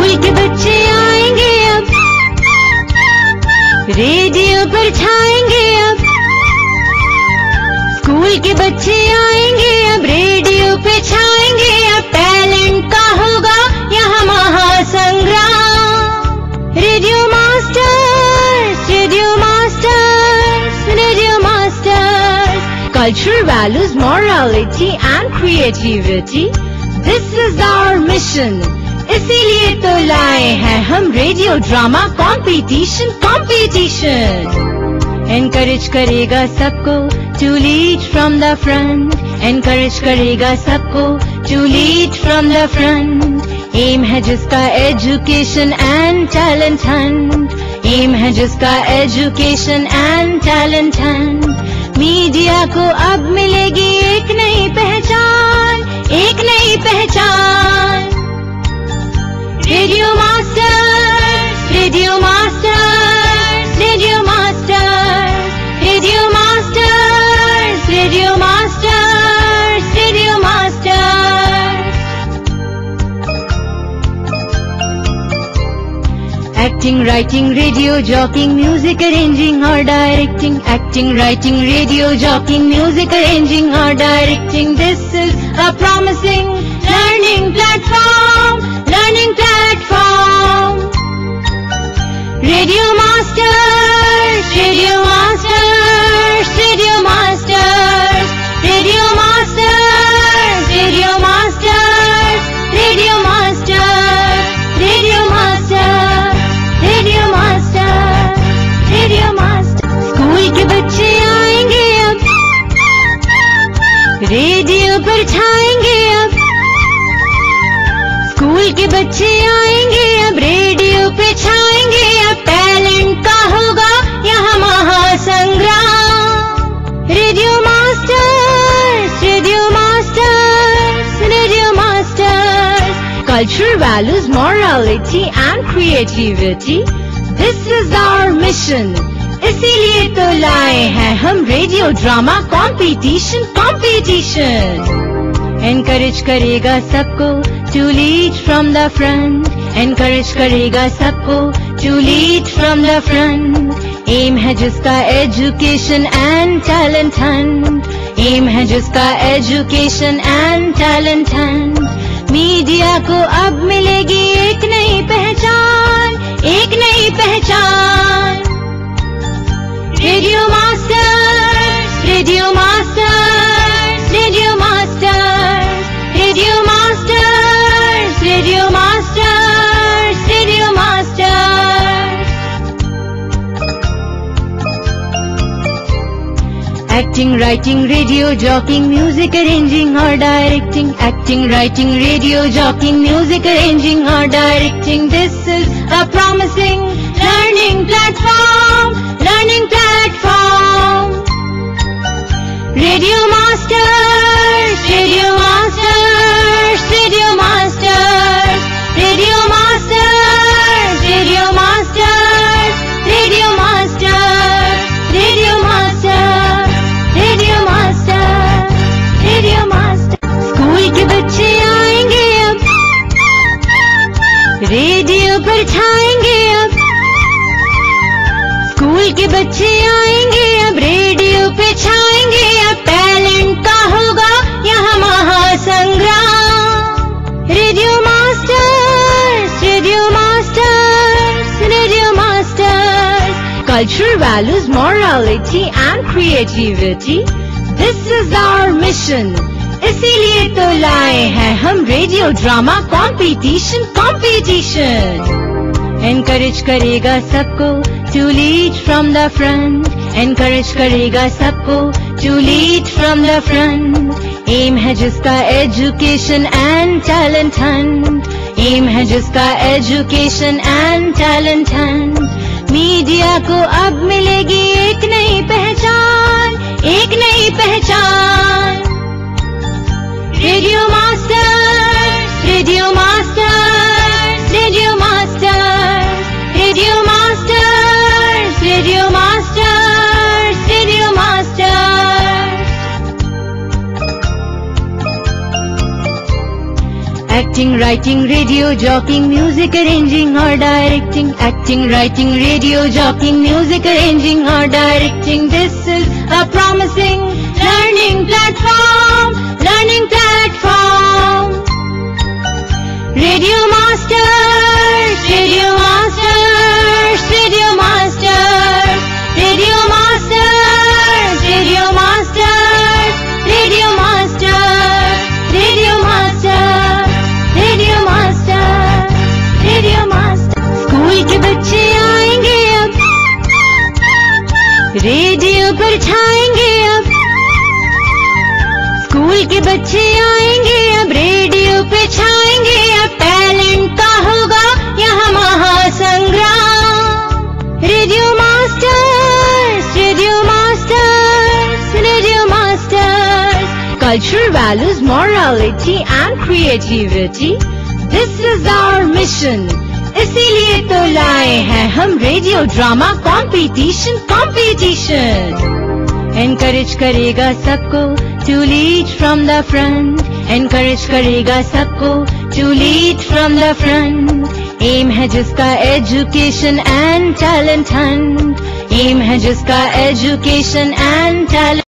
School के बच्चे आएंगे अब, रेडियो पर छाएंगे अब। स्कूल के बच्चे आएंगे अब, रेडियो पे छाएंगे अब। टैलेंट का होगा यहाँ महासंग्राम। Radio masters, radio masters, radio masters. Cultural values, morality and creativity, this is our mission. इसीलिए तो लाए हैं हम रेडियो ड्रामा कंपटीशन। एनकरेज करेगा सबको to lead from the front, encourage करेगा सबको to lead from the front. Aim है जिसका education and talent hunt, aim है जिसका education and talent hunt. Media को अब मिलेगी एक नई पहचान, एक नई पहचान। Radio masters, radio masters, radio masters, radio masters, radio masters, radio masters. Acting, writing, radio jockeying, music arranging or directing. Acting, writing, radio jockeying, music arranging or directing. This is a promising learning platform, learning platform. Radio Masters, Radio Masters, Radio Masters, Radio Masters, Radio Masters, Radio Masters, Radio Masters, Radio Masters, Radio Masters. School के बच्चे आएंगे अब, radio पर छाएंगे अब। School के बच्चे आएंगे अब, रेडियो पे छाएंगे अब। टैलेंट का होगा यहाँ महासंग्राम। Radio masters, radio masters, radio masters. Cultural values, morality and creativity, this is our mission. इसीलिए तो लाए हैं हम रेडियो ड्रामा कंपटीशन। एनकरेज करेगा सबको to lead from the front, encourage करेगा सबको to lead from the front. Aim है जिसका education and talent hunt, aim है जिसका education and talent hunt. Media को अब मिलेगी एक नई पहचान, एक नई पहचान। Radio masters, radio masters, radio masters, radio masters, radio masters, radio masters. Acting, writing, radio jockeying, music arranging or directing. Acting, writing, radio jockeying, music arranging or directing. This is a promising learning platform, learning platform. Radio Masters, Radio Masters, Radio Masters, Radio Masters, Radio Masters, Radio Masters, Radio Masters, Radio Masters, Radio Masters। School के बच्चे आएंगे अब, radio पर छाएंगे अब। School के बच्चे आएंगे अब, रेडियो पे छाएंगे अब। टैलेंट का होगा यहाँ महासंग्राम। Radio masters, radio masters, radio masters. Cultural values, morality and creativity, this is our mission. इसीलिए तो लाए हैं हम रेडियो ड्रामा कंपटीशन। एनकरेज करेगा सबको to lead from the front, encourage करेगा सबको to lead from the front. Aim है जिसका education and talent hunt, aim है जिसका education and talent hunt. Media को अब मिलेगी एक नई पहचान, एक नई पहचान। Radio masters, radio masters, radio masters, radio masters, radio masters, radio masters. writing, radio jockeying, music arranging or directing, acting, writing, radio jockeying, music arranging or directing. This is a promising learning platform, Radio Masters, Radio Masters, Radio Masters, Radio Masters, Radio Masters, Radio Masters, Radio Masters, Radio Masters, Radio Masters. School के बच्चे आएंगे अब, radio पर छाएंगे अब। School के बच्चे आएंगे अब, रेडियो पे छाएंगे अब। टैलेंट का होगा यहाँ महासंग्राम। Radio masters, radio masters, radio masters. Cultural values, morality and creativity, this is our mission. इसीलिए तो लाए हैं हम रेडियो ड्रामा कंपटीशन। Encourage करेगा सबको to lead from the front, encourage करेगा सबको to lead from the front. Aim है जिसका education and talent hunt, aim है जिसका education and talent